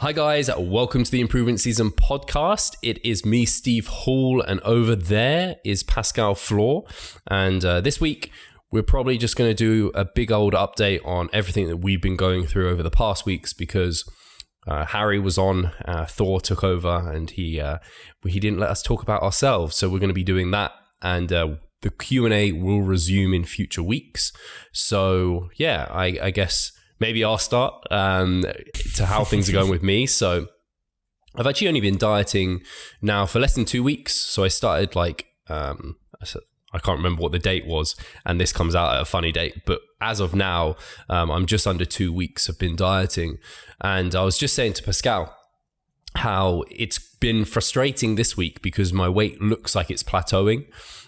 Hi guys, welcome to the Improvement Season podcast. It is me, Steve Hall, and over there is Pascal Floor. And this week, we're probably just going to do a big old update on everything that we've been going through over the past weeks because Harry was on, Thor took over, and he didn't let us talk about ourselves. So we're going to be doing that, and the Q&A will resume in future weeks. So yeah, I guess maybe I'll start to how things are going with me. So I've actually only been dieting now for less than 2 weeks. So I started I can't remember what the date was, and this comes out at a funny date. But as of now, I'm just under 2 weeks of been dieting. And I was just saying to Pascal how it's been frustrating this week because my weight looks like it's plateauing.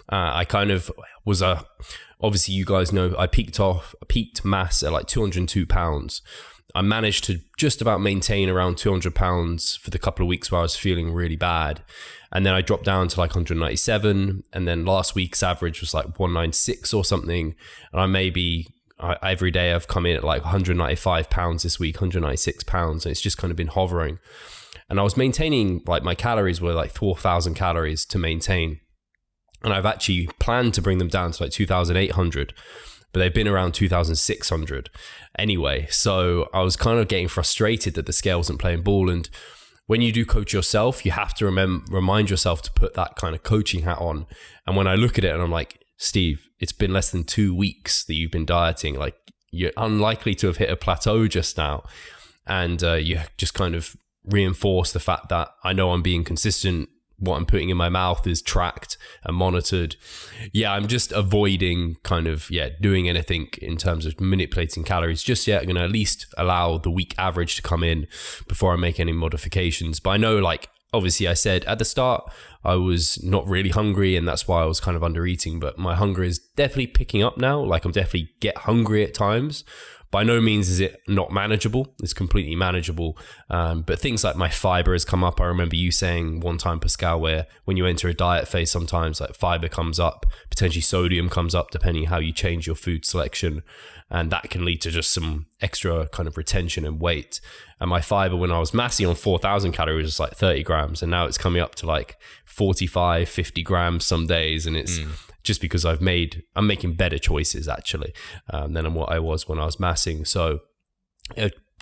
I kind of was obviously you guys know I peaked mass at like 202 pounds. I managed to just about maintain around 200 pounds for the couple of weeks where I was feeling really bad. And then I dropped down to like 197. And then last week's average was like 196 or something. And every day I've come in at like 195 pounds this week, 196 pounds. And it's just kind of been hovering. And I was maintaining, like my calories were like 4,000 calories to maintain. And I've actually planned to bring them down to like 2,800, but they've been around 2,600 anyway. So I was kind of getting frustrated that the scale wasn't playing ball. And when you do coach yourself, you have to remind yourself to put that kind of coaching hat on. And when I look at it and I'm like, Steve, it's been less than 2 weeks that you've been dieting. Like you're unlikely to have hit a plateau just now. And you just kind of reinforce the fact that I know I'm being consistent. What I'm putting in my mouth is tracked and monitored. Yeah, I'm just avoiding doing anything in terms of manipulating calories just yet. I'm going to at least allow the week average to come in before I make any modifications. But I know, like, obviously I said at the start, I was not really hungry and that's why I was kind of under eating, but my hunger is definitely picking up now. Like I'm definitely get hungry at times. By no means is it not manageable. It's completely manageable. But things like my fiber has come up. I remember you saying one time, Pascal, where when you enter a diet phase, sometimes like fiber comes up, potentially sodium comes up, depending how you change your food selection. And that can lead to just some extra kind of retention and weight. And my fiber, when I was massing on 4,000 calories, was like 30 grams. And now it's coming up to like 45, 50 grams some days. And it's just because I'm making better choices actually than what I was when I was massing. So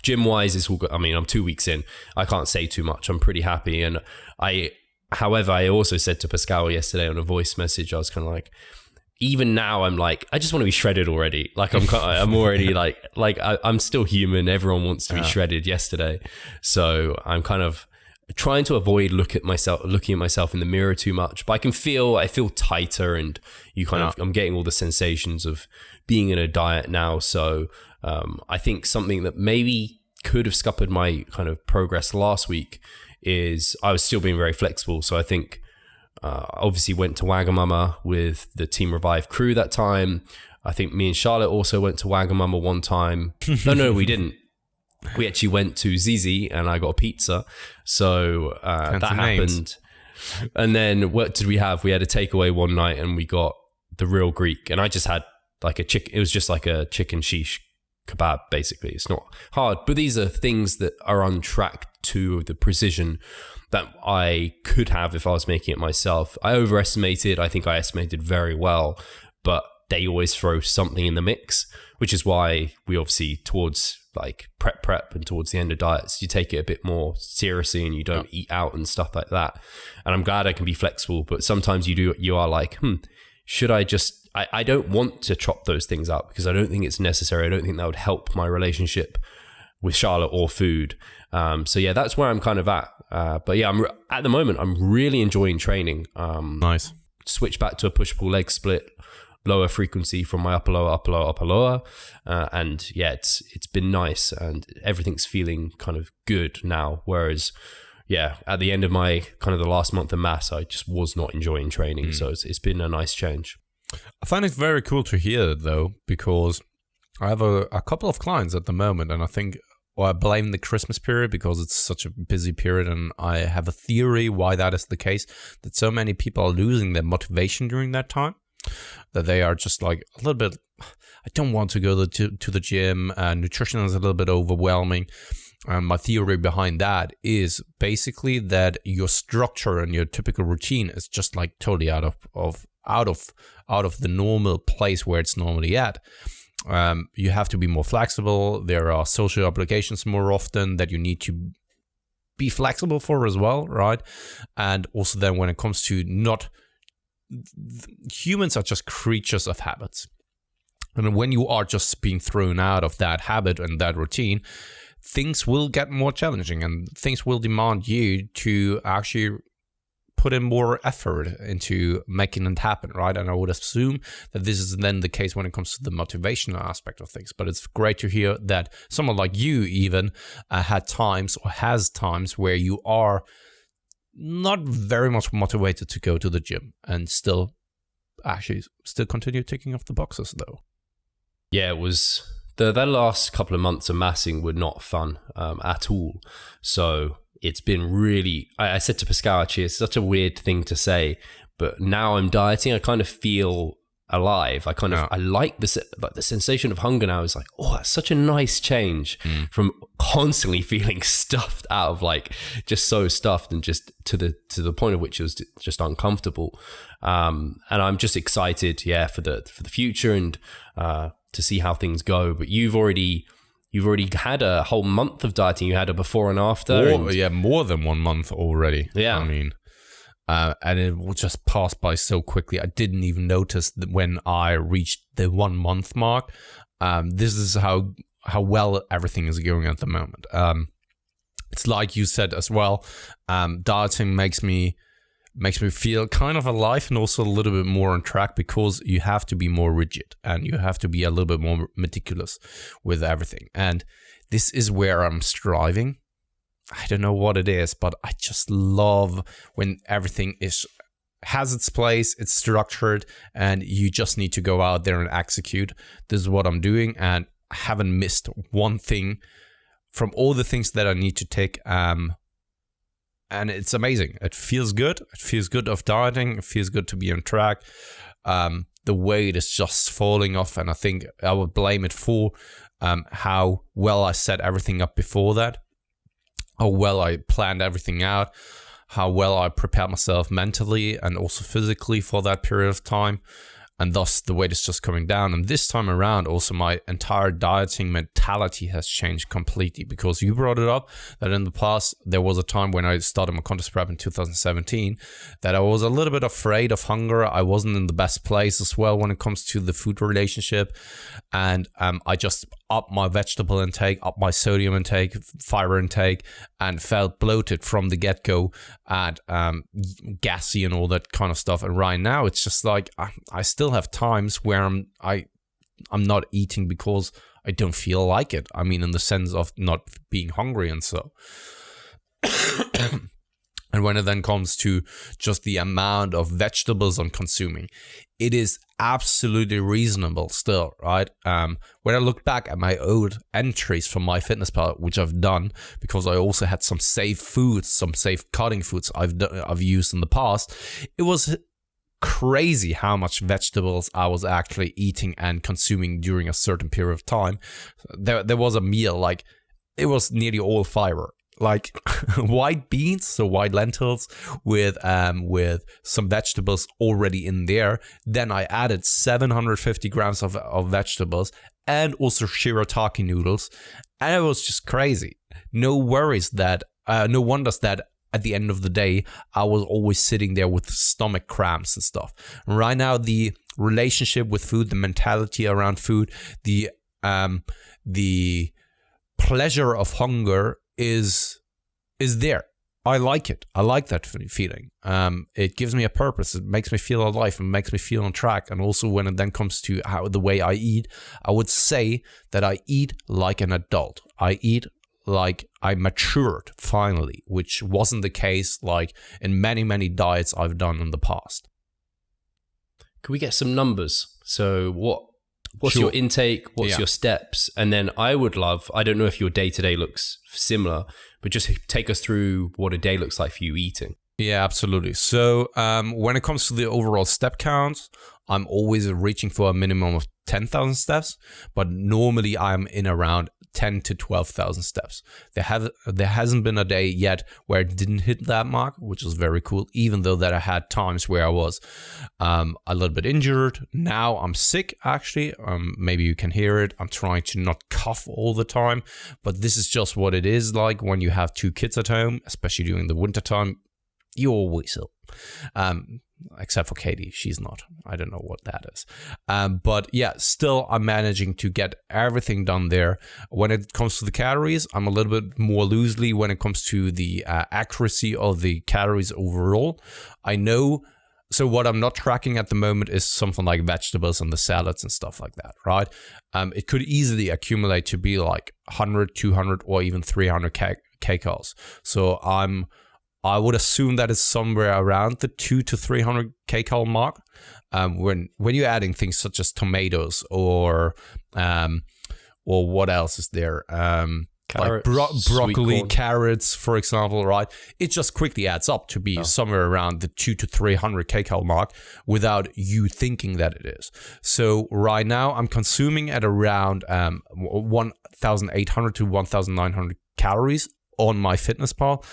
gym wise, it's all good. I mean, I'm 2 weeks in. I can't say too much. I'm pretty happy. And however, I also said to Pascal yesterday on a voice message, I was kind of like, even now I'm like, I just want to be shredded already. Like I'm already I'm still human. Everyone wants to be shredded yesterday. So I'm kind of trying to avoid looking at myself in the mirror too much, but I feel tighter and I'm getting all the sensations of being in a diet now. So I think something that maybe could have scuppered my kind of progress last week is I was still being very flexible. So I think obviously went to Wagamama with the Team Revive crew that time. I think me and Charlotte also went to Wagamama one time. No, we didn't. We actually went to Zizi and I got a pizza. So that happened. And then what did we have? We had a takeaway one night and we got the real Greek. And I just had like a chicken. It was just like a chicken shish kebab, basically. It's not hard. But these are things that are on track to the precision that I could have if I was making it myself. I overestimated. I think I estimated very well. But they always throw something in the mix, which is why we obviously towards like prep and towards the end of diets, you take it a bit more seriously and you don't eat out and stuff like that. And I'm glad I can be flexible, but sometimes you are like, should I just, I don't want to chop those things out because I don't think it's necessary. I don't think that would help my relationship with Charlotte or food. So yeah, that's where I'm kind of at. But yeah, at the moment, I'm really enjoying training. Nice. Switch back to a push-pull leg split, lower frequency from my upper lower. And yeah, it's been nice and everything's feeling kind of good now. Whereas, yeah, at the end of my kind of the last month of mass, I just was not enjoying training. So it's been a nice change. I find it very cool to hear though, because I have a couple of clients at the moment and I think, I blame the Christmas period because it's such a busy period, and I have a theory why that is the case, that so many people are losing their motivation during that time, that they are just like a little bit, I don't want to go to the gym, nutrition is a little bit overwhelming, my theory behind that is basically that your structure and your typical routine is just like totally out of the normal place where it's normally at. You have to be more flexible. There are social obligations more often that you need to be flexible for as well, right? And also then when it comes to humans are just creatures of habits. And when you are just being thrown out of that habit and that routine, things will get more challenging and things will demand you to actually put in more effort into making it happen, right? And I would assume that this is then the case when it comes to the motivational aspect of things. But it's great to hear that someone like you even has times where you are not very much motivated to go to the gym and still continue ticking off the boxes though. Yeah, it was the last couple of months of massing were not fun at all. So it's been really, I said to Pascal, actually, it's such a weird thing to say, but now I'm dieting, I kind of feel alive. I like the sensation of hunger now is like, oh, that's such a nice change from constantly feeling stuffed out of like just so stuffed and just to the point of which it was just uncomfortable. And I'm just excited, for the future and to see how things go. But you've already had a whole month of dieting. You had a before and after. More than 1 month already. Yeah. I mean, and it will just pass by so quickly. I didn't even notice that when I reached the 1 month mark. This is how well everything is going at the moment. It's like you said as well, dieting makes me feel kind of alive and also a little bit more on track because you have to be more rigid and you have to be a little bit more meticulous with everything. And this is where I'm striving. I don't know what it is, but I just love when everything has its place, it's structured, and you just need to go out there and execute. This is what I'm doing, and I haven't missed one thing from all the things that I need to take. And it's amazing. It feels good. It feels good of dieting. It feels good to be on track. The weight is just falling off, and I think I would blame it for how well I set everything up before that. How well I planned everything out, how well I prepared myself mentally and also physically for that period of time. And thus the weight is just coming down. And this time around, also my entire dieting mentality has changed completely because you brought it up that in the past, there was a time when I started my contest prep in 2017 that I was a little bit afraid of hunger. I wasn't in the best place as well when it comes to the food relationship. And I just upped my vegetable intake, upped my sodium intake, fiber intake, and felt bloated from the get-go and gassy and all that kind of stuff. And right now, it's just like I still have times where I'm not eating because I don't feel like it. I mean, in the sense of not being hungry and so. And when it then comes to just the amount of vegetables I'm consuming, it is absolutely reasonable still, right? When I look back at my old entries from MyFitnessPal, which I've done because I also had some safe foods, some safe cutting foods I've used in the past, it was crazy how much vegetables I was actually eating and consuming during a certain period of time. There was a meal, like it was nearly all fiber. Like white beans, so white lentils with some vegetables already in there. Then I added 750 grams of vegetables and also shirataki noodles. And it was just crazy. No wonders that at the end of the day, I was always sitting there with stomach cramps and stuff. Right now, the relationship with food, the mentality around food, the pleasure of hunger is there. I like it. I like that feeling. It gives me a purpose. It makes me feel alive and makes me feel on track. And also when it then comes to the way I eat, I would say that I eat like an adult. I eat like I matured finally, which wasn't the case like in many, many diets I've done in the past. Can we get some numbers? So what's your intake? What's your steps? And then I don't know if your day-to-day looks similar, but just take us through what a day looks like for you eating. Yeah, absolutely. So when it comes to the overall step counts, I'm always reaching for a minimum of 10,000 steps, but normally I'm in around 10 to 12,000 steps. There hasn't been a day yet where I didn't hit that mark, which is very cool, even though that I had times where I was a little bit injured. Now I'm sick, actually. Maybe you can hear it. I'm trying to not cough all the time, but this is just what it is like when you have 2 kids at home, especially during the winter time. You're always ill. Except for Katie, she's not. I don't know what that is. But yeah, still I'm managing to get everything done there. When it comes to the calories, I'm a little bit more loosely when it comes to the accuracy of the calories overall. I know. So what I'm not tracking at the moment is something like vegetables and the salads and stuff like that, right? It could easily accumulate to be like 100, 200, or even 300 kcals. So I would assume that is somewhere around the 200 to 300 kcal mark. When you're adding things such as tomatoes or what else is there? Carrots, like broccoli, carrots, for example, right? It just quickly adds up to be somewhere around the 200 to 300 kcal mark without you thinking that it is. So right now I'm consuming at around 1,800 to 1,900 calories on my FitnessPal,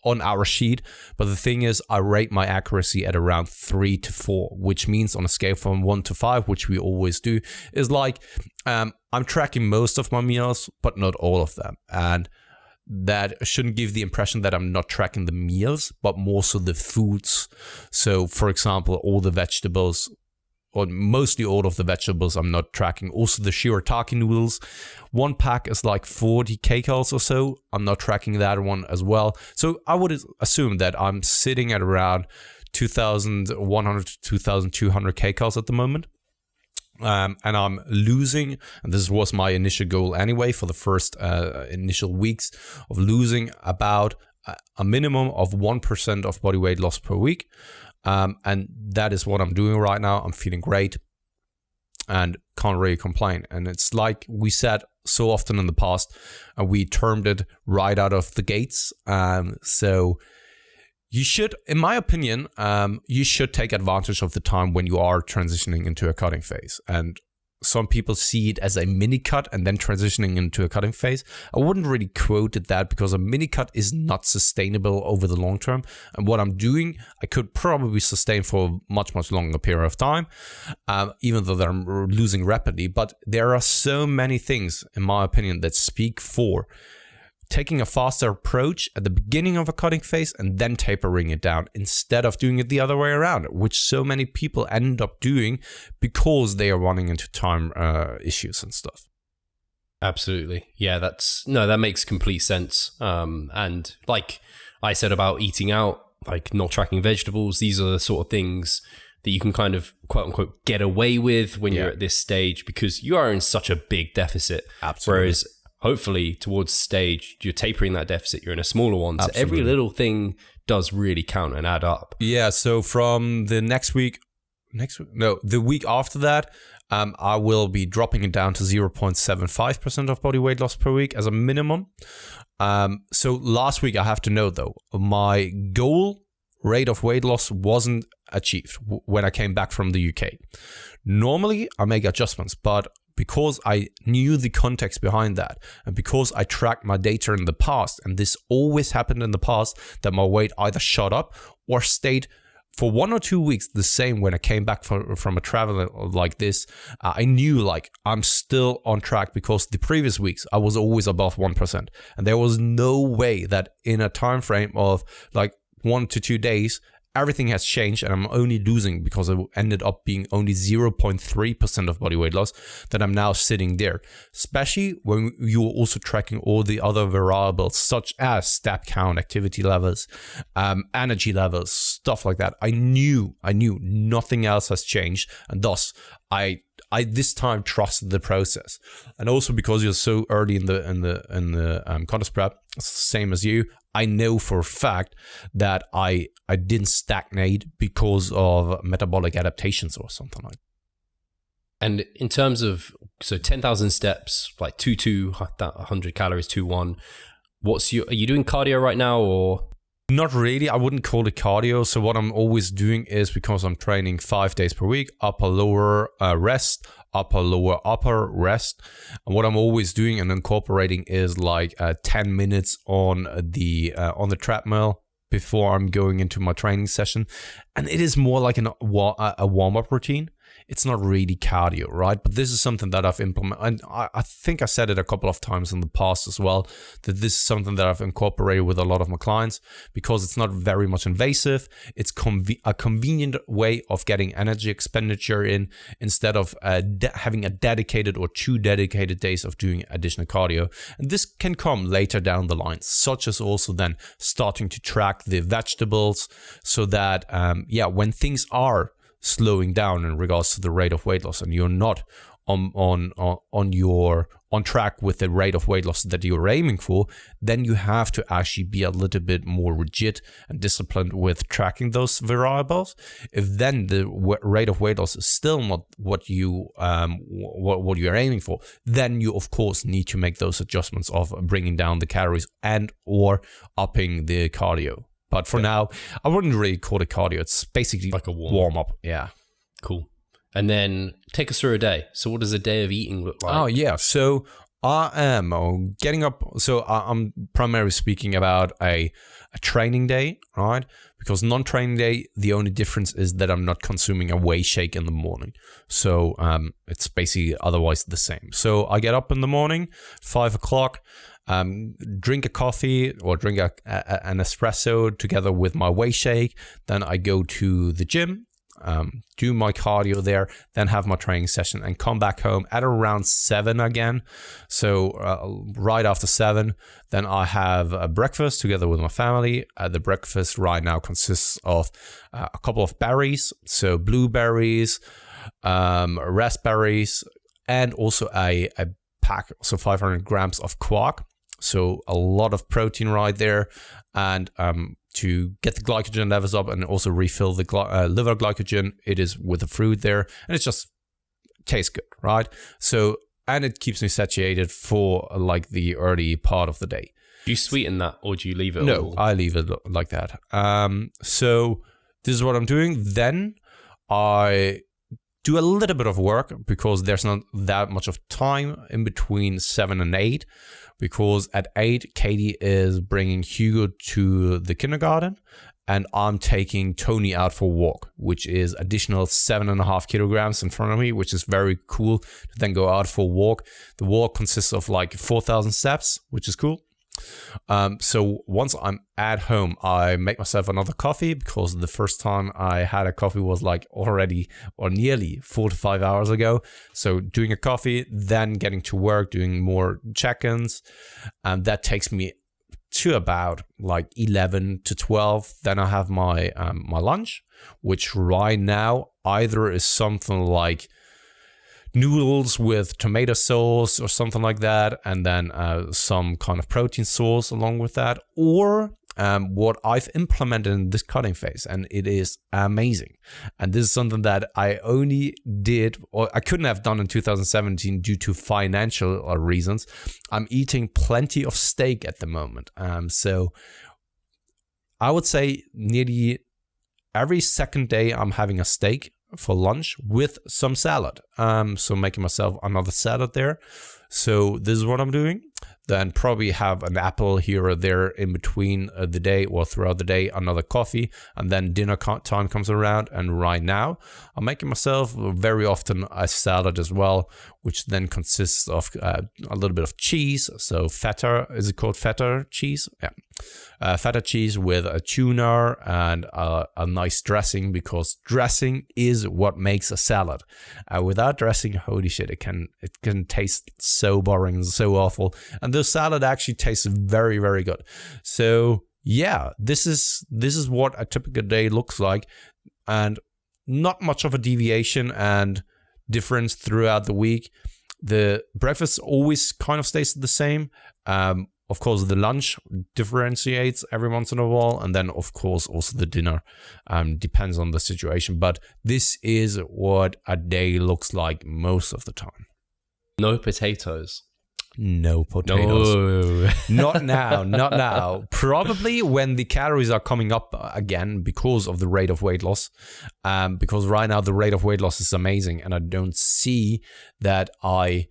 on our sheet. But the thing is, I rate my accuracy at around 3 to 4, which means on a scale from 1 to 5, which we always do, is like I'm tracking most of my meals, but not all of them. And that shouldn't give the impression that I'm not tracking the meals, but more so the foods. So, for example, all the vegetables, or mostly all of the vegetables I'm not tracking. Also the shirataki noodles. One pack is like 40 kcals or so. I'm not tracking that one as well. So I would assume that I'm sitting at around 2,100 to 2,200 kcals at the moment. And I'm losing, and this was my initial goal anyway for the first initial weeks, of losing about a minimum of 1% of body weight loss per week. And that is what I'm doing right now. I'm feeling great and can't really complain. And it's like we said so often in the past, and we termed it right out of the gates. So you should, in my opinion, you should take advantage of the time when you are transitioning into a cutting phase. And some people see it as a mini cut and then transitioning into a cutting phase. I wouldn't really quote it that, because a mini cut is not sustainable over the long term. And what I'm doing, I could probably sustain for a much, much longer period of time, even though I'm losing rapidly. But there are so many things, in my opinion, that speak for taking a faster approach at the beginning of a cutting phase and then tapering it down, instead of doing it the other way around, which so many people end up doing because they are running into time issues and stuff. Absolutely. Yeah, that makes complete sense. And like I said about eating out, like not tracking vegetables, these are the sort of things that you can kind of quote unquote get away with when you're at this stage, because you are in such a big deficit. Absolutely. Whereas hopefully towards stage, you're tapering that deficit, you're in a smaller one. So every little thing does really count and add up. Yeah, so from the the week after that, I will be dropping it down to 0.75% of body weight loss per week as a minimum. So last week, I have to note though, my goal rate of weight loss wasn't achieved when I came back from the UK. Normally, I make adjustments, but because I knew the context behind that, and because I tracked my data in the past, and this always happened in the past, that my weight either shot up or stayed for 1 or 2 weeks the same when I came back from a travel like this, I knew like I'm still on track, because the previous weeks I was always above 1%. And there was no way that in a time frame of like 1 to 2 days, everything has changed and I'm only losing, because I ended up being only 0.3% of body weight loss, that I'm now sitting there. Especially when you're also tracking all the other variables such as step count, activity levels, energy levels, stuff like that. I knew nothing else has changed, and thus I this time trusted the process. And also because you're so early in the contest prep, same as you, I know for a fact that I didn't stagnate because of metabolic adaptations or something like that. And in terms of, so 10,000 steps, like 100 calories, 2-1. Are you doing cardio right now, or? Not really. I wouldn't call it cardio. So what I'm always doing is, because I'm training 5 days per week, upper, lower, rest, upper, lower, upper, rest. And what I'm always doing and incorporating is like 10 minutes on the treadmill before I'm going into my training session. And it is more like a warm-up routine. It's not really cardio, right? But this is something that I've implemented. And I think I said it a couple of times in the past as well, that this is something that I've incorporated with a lot of my clients because it's not very much invasive. It's a convenient way of getting energy expenditure in instead of having a dedicated or 2 dedicated days of doing additional cardio. And this can come later down the line, such as also then starting to track the vegetables so that, when things are slowing down in regards to the rate of weight loss and you're not on track with the rate of weight loss that you're aiming for, then you have to actually be a little bit more rigid and disciplined with tracking those variables. If then the rate of weight loss is still not what you're aiming for, then you of course need to make those adjustments of bringing down the calories and or upping the cardio. But for now, I wouldn't really call it cardio. It's basically like a warm-up. Yeah. Cool. And then take us through a day. So what does a day of eating look like? Oh, yeah. So I am getting up. So I'm primarily speaking about a training day, right? Because non-training day, the only difference is that I'm not consuming a whey shake in the morning. So it's basically otherwise the same. So I get up in the morning, 5 o'clock. Drink a coffee or drink an espresso together with my whey shake. Then I go to the gym, do my cardio there, then have my training session and come back home at around 7 again. So right after 7, then I have a breakfast together with my family. The breakfast right now consists of a couple of berries, so blueberries, raspberries, and also a pack, so 500 grams of quark. So a lot of protein right there, and to get the glycogen levels up and also refill the liver glycogen, it is with the fruit there, and it just tastes good, right? So, and it keeps me satiated for like the early part of the day. Do you sweeten that or do you leave it? No, I leave it like that. So this is what I'm doing. Then I do a little bit of work because there's not that much of time in between 7 and 8. Because at 8, Katie is bringing Hugo to the kindergarten and I'm taking Tony out for a walk, which is additional 7.5 kilograms in front of me, which is very cool to then go out for a walk. The walk consists of like 4,000 steps, which is cool. So once I'm at home, I make myself another coffee because the first time I had a coffee was like already or nearly 4 to 5 hours ago. So doing a coffee, then getting to work, doing more check-ins, and that takes me to about like 11 to 12. Then I have my my lunch, which right now either is something like noodles with tomato sauce or something like that, and then some kind of protein sauce along with that, or what I've implemented in this cutting phase, and it is amazing. And this is something that I only did, or I couldn't have done in 2017 due to financial reasons. I'm eating plenty of steak at the moment. So I would say nearly every second day I'm having a steak for lunch with some salad. So making myself another salad there. So this is what I'm doing. Then probably have an apple here or there in between the day or throughout the day, another coffee, and then dinner time comes around. And right now I'm making myself very often a salad as well, which then consists of a little bit of cheese. So feta, is it called feta cheese? Yeah. Feta cheese with a tuna and a nice dressing, because dressing is what makes a salad. Without dressing, holy shit, it can taste so boring and so awful. And the salad actually tastes very, very good. So yeah, this is what a typical day looks like, and not much of a deviation and difference throughout the week. The breakfast always kind of stays the same. Of course, the lunch differentiates every once in a while. And then, of course, also the dinner depends on the situation. But this is what a day looks like most of the time. No potatoes. No potatoes. No. Not now, not now. Probably when the calories are coming up again because of the rate of weight loss. Because right now the rate of weight loss is amazing, and I don't see that I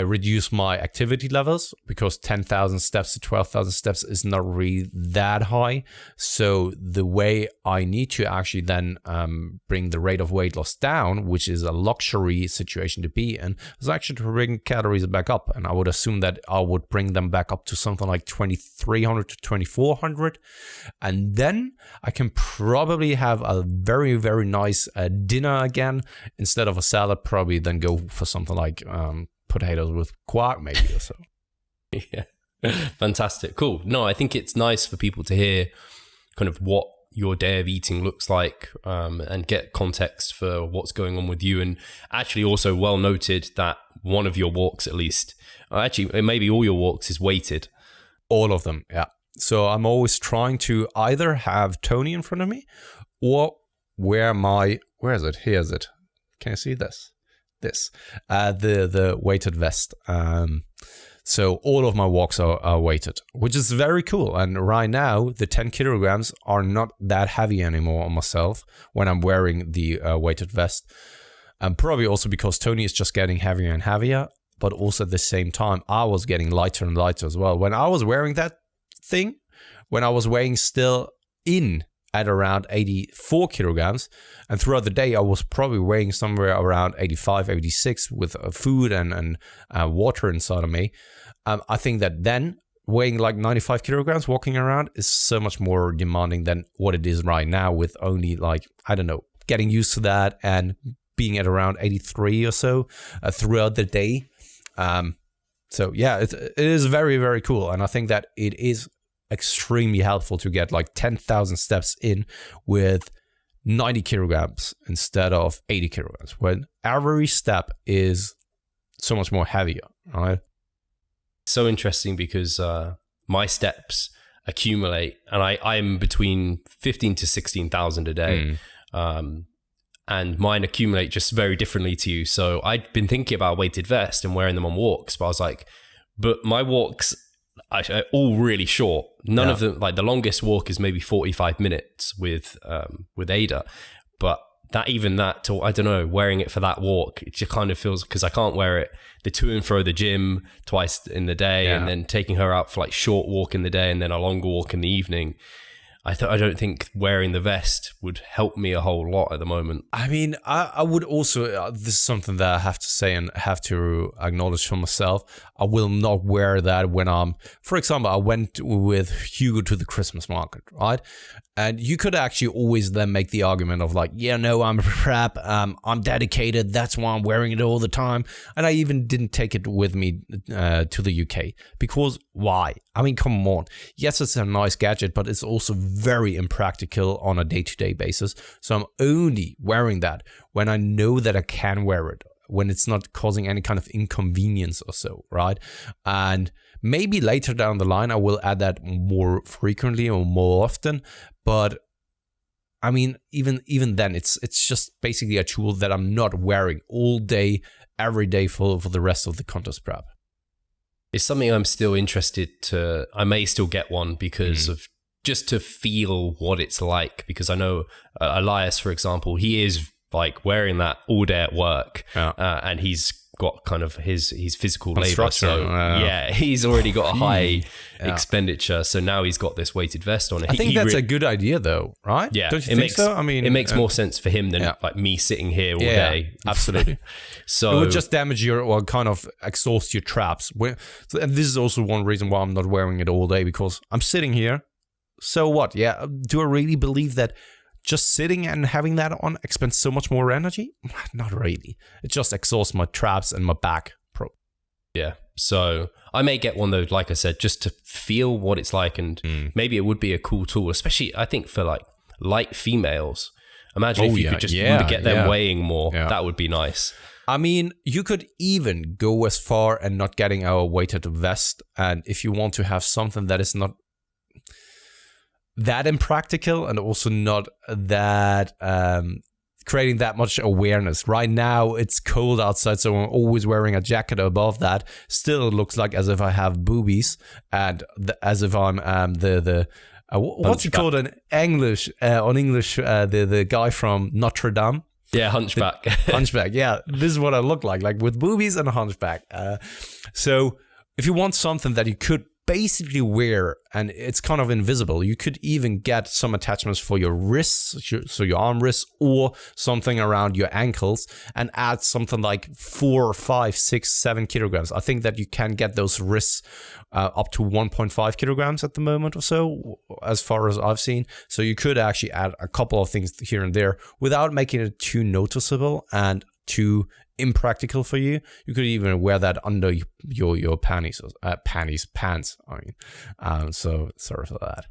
reduce my activity levels, because 10,000 steps to 12,000 steps is not really that high. So the way I need to actually then bring the rate of weight loss down, which is a luxury situation to be in, is actually to bring calories back up. And I would assume that I would bring them back up to something like 2,300 to 2,400. And then I can probably have a very, very nice dinner again. Instead of a salad, probably then go for something like potatoes with quark maybe or so. Yeah. Fantastic. Cool. No, I think it's nice for people to hear kind of what your day of eating looks like, and get context for what's going on with you. And actually also well noted that one of your walks, at least, actually maybe all your walks, is weighted. All of them, yeah. So I'm always trying to either have Tony in front of me or where is it? Here's it. Can you see this? The weighted vest. So all of my walks are weighted, which is very cool. And right now, the 10 kilograms are not that heavy anymore on myself when I'm wearing the weighted vest. And probably also because Tony is just getting heavier and heavier, but also at the same time, I was getting lighter and lighter as well. When I was wearing that thing, when I was weighing still in at around 84 kilograms, and throughout the day I was probably weighing somewhere around 85, 86 with food and water inside of me. I think that then weighing like 95 kilograms walking around is so much more demanding than what it is right now, with only like, I don't know, getting used to that and being at around 83 or so throughout the day. So yeah, it is very, very cool. And I think that it is extremely helpful to get like 10,000 steps in with 90 kilograms instead of 80 kilograms, when every step is so much more heavier, right? So interesting, because my steps accumulate, and I'm between 15 to 16,000 a day. And mine accumulate just very differently to you. So I'd been thinking about weighted vest and wearing them on walks, but I was like, but my walks are all really short. None of them, like the longest walk is maybe 45 minutes with Ada, but to, I don't know, wearing it for that walk, it just kind of feels, because I can't wear it the to and fro the gym twice in the day, and then taking her out for like short walk in the day and then a longer walk in the evening. I don't think wearing the vest would help me a whole lot at the moment. I mean, I would also, this is something that I have to say and have to acknowledge for myself. I will not wear that when for example, I went with Hugo to the Christmas market, right? And you could actually always then make the argument of like, yeah, no, I'm a prep, I'm dedicated, that's why I'm wearing it all the time. And I even didn't take it with me to the UK, because why? I mean, come on. Yes, it's a nice gadget, but it's also very impractical on a day-to-day basis. So I'm only wearing that when I know that I can wear it, when it's not causing any kind of inconvenience or so, right? And maybe later down the line, I will add that more frequently or more often. But I mean, even then, it's just basically a tool that I'm not wearing all day, every day for the rest of the contest prep. It's something I'm still interested to, I may still get one because of just to feel what it's like, because I know Elias, for example, he is like wearing that all day at work, and he's got kind of his physical labor, so he's already got a high expenditure, so now he's got this weighted vest on. I think that's a good idea though, right? Yeah, don't you think so? I mean, it makes more sense for him than like me sitting here all day. Absolutely. So it would just damage your, or kind of exhaust your traps. And this is also one reason why I'm not wearing it all day, because I'm sitting here. So what? Yeah, do I really believe that just sitting and having that on expends so much more energy? Not really. It just exhausts my traps and my back. Yeah. So I may get one though, like I said, just to feel what it's like, and maybe it would be a cool tool, especially I think for like light females. Imagine if you could just get them weighing more. Yeah. That would be nice. I mean, you could even go as far and not getting our weighted vest, and if you want to have something that is not that impractical and also not that creating that much awareness. Right now, it's cold outside, so I'm always wearing a jacket above that. Still, it looks like as if I have boobies, and as if I'm what's it called in English? On English, the guy from Notre Dame. Yeah, hunchback. Hunchback. Yeah, this is what I look like with boobies and a hunchback. So if you want something that you could basically wear and it's kind of invisible, you could even get some attachments for your wrists, so your arm wrists, or something around your ankles, and add something like 4, 5, 6, 7 kilograms. I think that you can get those wrists up to 1.5 kilograms at the moment or so, as far as I've seen. So you could actually add a couple of things here and there without making it too noticeable and too impractical for you. You could even wear that under your pants. I mean, so sorry for that.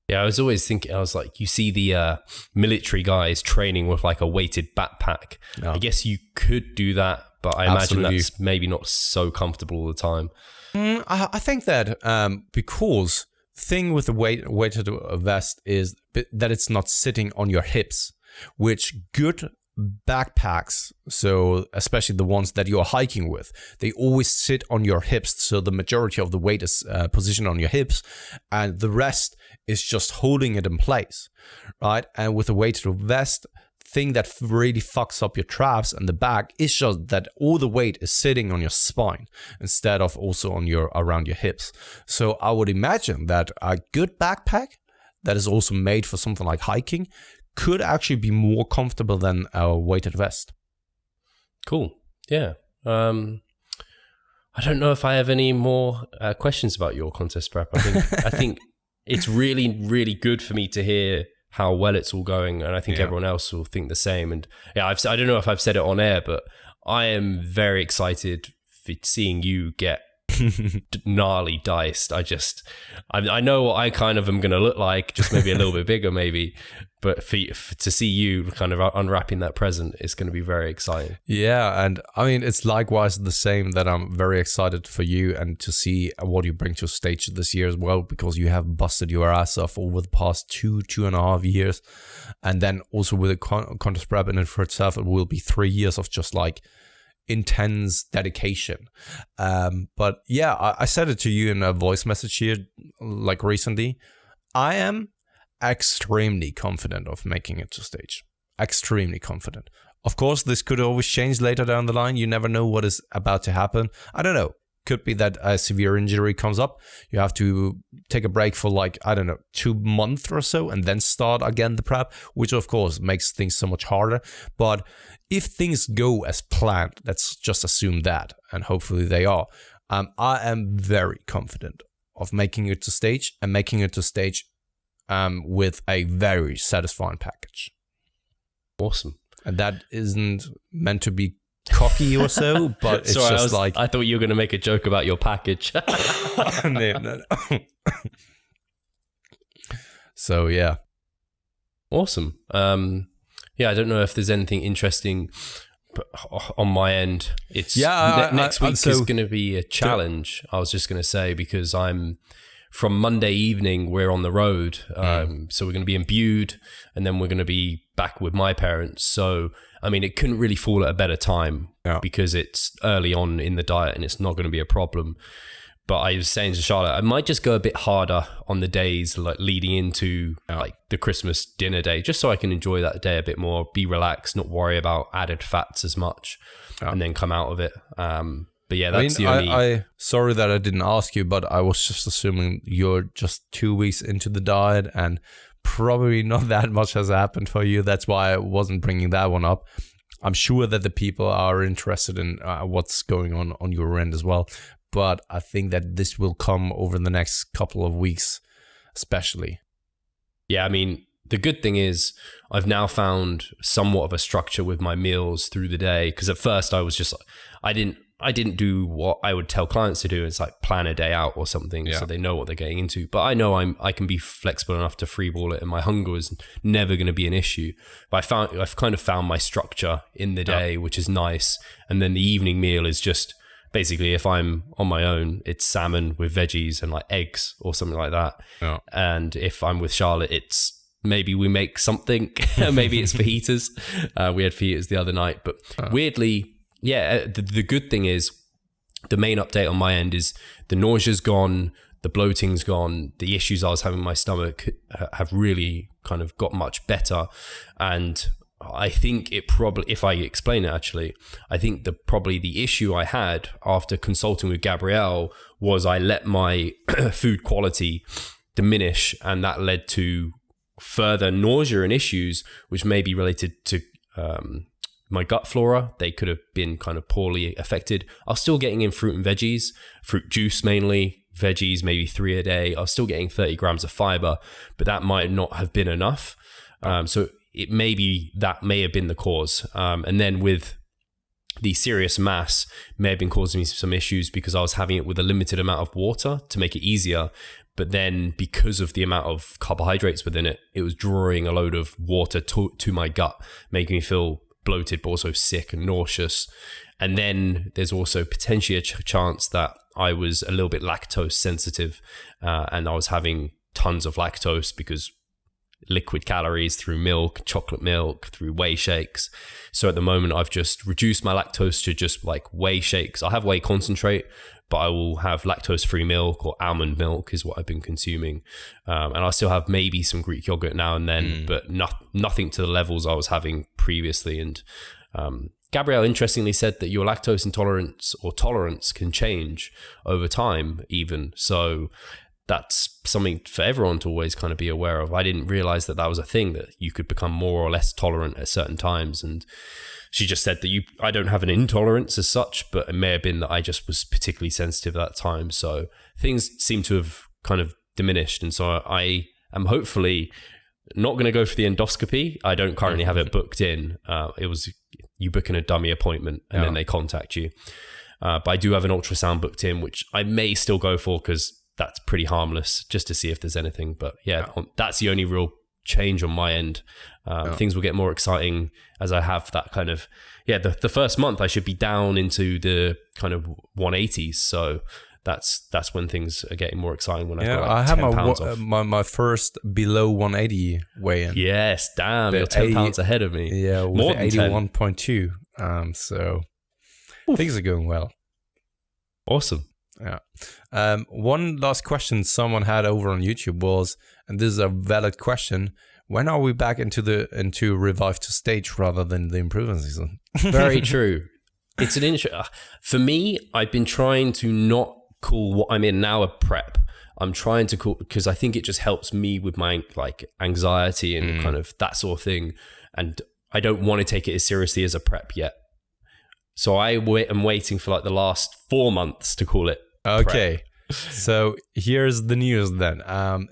Yeah, I was always thinking, I was like, you see the military guys training with like a weighted backpack. No. I guess you could do that, but I imagine that's maybe not so comfortable all the time. I think that because the thing with the weighted vest is that it's not sitting on your hips, which good backpacks, so especially the ones that you're hiking with, they always sit on your hips, so the majority of the weight is positioned on your hips and the rest is just holding it in place, right? And with a weighted vest, thing that really fucks up your traps and the back is just that all the weight is sitting on your spine instead of also on around your hips. So I would imagine that a good backpack that is also made for something like hiking could actually be more comfortable than a weighted vest. Cool. Yeah. I don't know if I have any more questions about your contest prep. I think it's really, really good for me to hear how well it's all going, and I think everyone else will think the same. And yeah, I don't know if I've said it on air, but I am very excited for seeing you get gnarly diced. I know what I kind of am going to look like, just maybe a little bit bigger maybe, but to see you kind of unwrapping that present is going to be very exciting. Yeah, and I mean, it's likewise the same that I'm very excited for you and to see what you bring to stage this year as well, because you have busted your ass off over the past 2.5 years, and then also with a contest prep in it for itself, it will be 3 years of just like intense dedication. But yeah, I said it to you in a voice message here like recently. I am extremely confident of making it to stage. Extremely confident. Of course, this could always change later down the line. You never know what is about to happen. I don't know. Could be that a severe injury comes up. You have to take a break for 2 months or so and then start again the prep, which of course makes things so much harder. But if things go as planned, let's just assume that, and hopefully they are. I am very confident of making it to stage and making it to stage with a very satisfying package. Awesome. And that isn't meant to be cocky or so, but it's sorry, I thought you were going to make a joke about your package. No. So yeah. Awesome. Yeah, I don't know if there's anything interesting on my end. It's next week is going to be a challenge. I was just going to say, because from Monday evening, we're on the road. So we're going to be in Bude, and then we're going to be back with my parents. So, I mean, it couldn't really fall at a better time because it's early on in the diet and it's not going to be a problem. But I was saying to Charlotte, I might just go a bit harder on the days like leading into like the Christmas dinner day, just so I can enjoy that day a bit more, be relaxed, not worry about added fats as much, and then come out of it. But yeah, that's the only... I sorry that I didn't ask you, but I was just assuming you're just 2 weeks into the diet and probably not that much has happened for you. That's why I wasn't bringing that one up. I'm sure that the people are interested in what's going on your end as well. But I think that this will come over the next couple of weeks, especially. Yeah, I mean, the good thing is I've now found somewhat of a structure with my meals through the day. Because at first I was just, I didn't do what I would tell clients to do. It's like plan a day out or something, so they know what they're getting into. But I know I can be flexible enough to freeball it, and my hunger is never going to be an issue. But I've kind of found my structure in the day, which is nice. And then the evening meal is just basically, if I'm on my own, it's salmon with veggies and like eggs or something like that. And if I'm with Charlotte, it's maybe we make something. Maybe it's fajitas. We had fajitas the other night, but weirdly, the good thing is the main update on my end is the nausea's gone, the bloating's gone, the issues I was having in my stomach have really kind of got much better. And I think it probably, if I explain it actually, I think probably the issue I had after consulting with Gabrielle was I let my food quality diminish, and that led to further nausea and issues, which may be related to my gut flora. They could have been kind of poorly affected. I was still getting in fruit and veggies, fruit juice mainly, veggies maybe 3 a day. I was still getting 30 grams of fiber, but that might not have been enough. So it that may have been the cause. And then with the serious mass may have been causing me some issues because I was having it with a limited amount of water to make it easier. But then because of the amount of carbohydrates within it, it was drawing a load of water to my gut, making me feel bloated, but also sick and nauseous. And then there's also potentially a chance that I was a little bit lactose sensitive, and I was having tons of lactose because liquid calories through milk, chocolate milk, through whey shakes. So at the moment, I've just reduced my lactose to just like whey shakes. I have whey concentrate, but I will have lactose-free milk or almond milk is what I've been consuming. And I still have maybe some Greek yogurt now and then, but nothing to the levels I was having previously. And Gabrielle interestingly said that your lactose intolerance or tolerance can change over time even. So that's something for everyone to always kind of be aware of. I didn't realize that was a thing, that you could become more or less tolerant at certain times. And she just said that I don't have an intolerance as such, but it may have been that I just was particularly sensitive at that time. So things seem to have kind of diminished. And so I am hopefully not going to go for the endoscopy. I don't currently have it booked in. It was you book in a dummy appointment and then they contact you. But I do have an ultrasound booked in, which I may still go for because that's pretty harmless, just to see if there's anything. But that's the only real change on my end. Things will get more exciting as I have that kind of, the first month I should be down into the kind of 180s. So that's when things are getting more exciting, when I've got like I have 10 pounds off. my first below 180 weigh-in. Yes, damn, you're 10 pounds ahead of me. Yeah, with more than 81.2. So things are going well. Awesome. Yeah. One last question someone had over on YouTube was, and this is a valid question, when are we back into Revive to Stage rather than the improvement season? Very true. It's an for me, I've been trying to not call what I'm in now a prep. I'm trying to call, because I think it just helps me with my like anxiety and kind of that sort of thing. And I don't want to take it as seriously as a prep yet. So I'm waiting for like the last 4 months to call it. Okay. So here's the news then.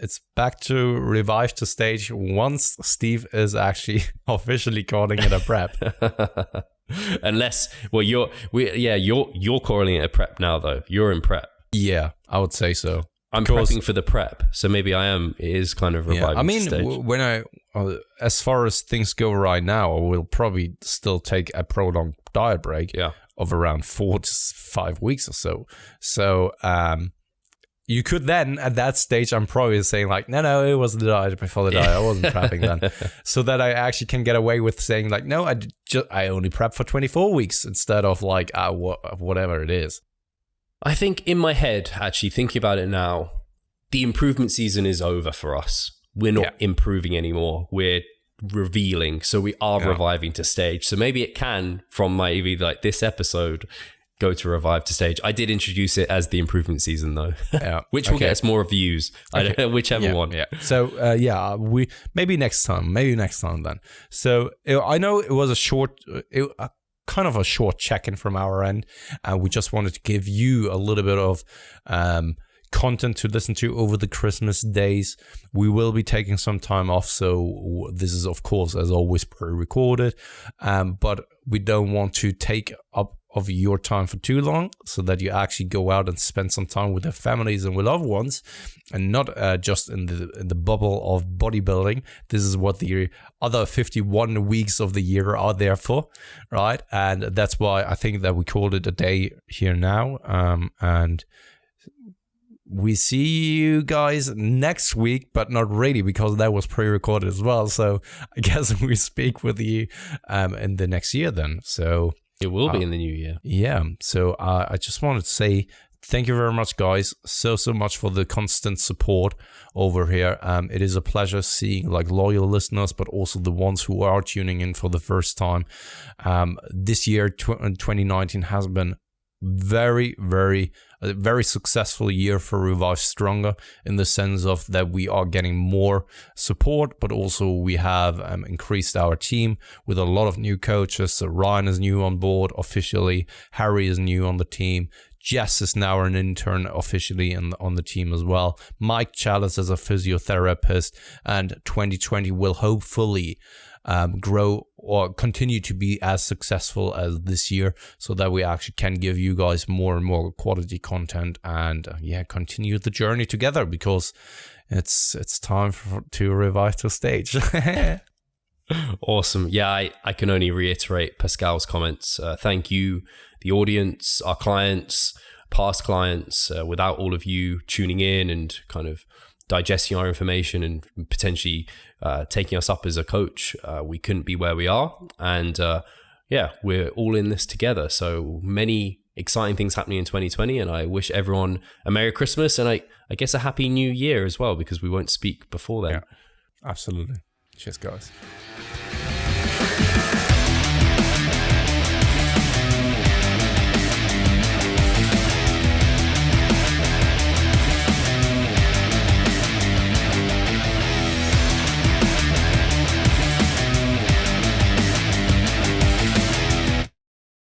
It's back to Revive to Stage once Steve is actually officially calling it a prep. Unless, well, you're calling it a prep now though. You're in prep. Yeah, I would say so. I'm prepping for the prep, so maybe it is kind of reviving. I mean, stage. when as far as things go right now, I will probably still take a prolonged diet break of around 4 to 5 weeks or so. So you could then, at that stage, I'm probably saying like, no, it was the diet before the diet. I wasn't prepping then. So that I actually can get away with saying like, no, I only prep for 24 weeks instead of like whatever it is. I think in my head, actually thinking about it now, the improvement season is over for us. We're not improving anymore. We're revealing. So we are reviving to stage. So maybe it can, from maybe like this episode, go to Revive to Stage. I did introduce it as the improvement season though, which will get us more views. I don't know, whichever one. Yeah. So we maybe next time then. So I know it was a short, kind of a short check-in from our end. We just wanted to give you a little bit of content to listen to over the Christmas days. We will be taking some time off, so this is of course as always pre-recorded, but we don't want to take up of your time for too long, so that you actually go out and spend some time with their families and with loved ones, and not just in the bubble of bodybuilding. This is what the other 51 weeks of the year are there for, right? And that's why I think that we called it a day here now. And we see you guys next week, but not really because that was pre-recorded as well. So I guess we speak with you in the next year then. So it will be in the new year. Yeah. So I just wanted to say thank you very much, guys. So much for the constant support over here. It is a pleasure seeing like loyal listeners, but also the ones who are tuning in for the first time. This year, 2019 has been a very successful year for Revive Stronger in the sense of that we are getting more support, but also we have increased our team with a lot of new coaches. So Ryan is new on board officially. Harry is new on the team. Jess is now an intern officially on the team as well. Mike Chalice is a physiotherapist, and 2020 will hopefully grow or continue to be as successful as this year, so that we actually can give you guys more and more quality content and continue the journey together, because it's time to revive to stage. Awesome. Yeah, I can only reiterate Pascal's comments. Thank you, the audience, our clients, past clients. Without all of you tuning in and kind of digesting our information and potentially taking us up as a coach, we couldn't be where we are. And we're all in this together. So many exciting things happening in 2020. And I wish everyone a Merry Christmas and I guess a Happy New Year as well, because we won't speak before then. Yeah, absolutely. Cheers, guys.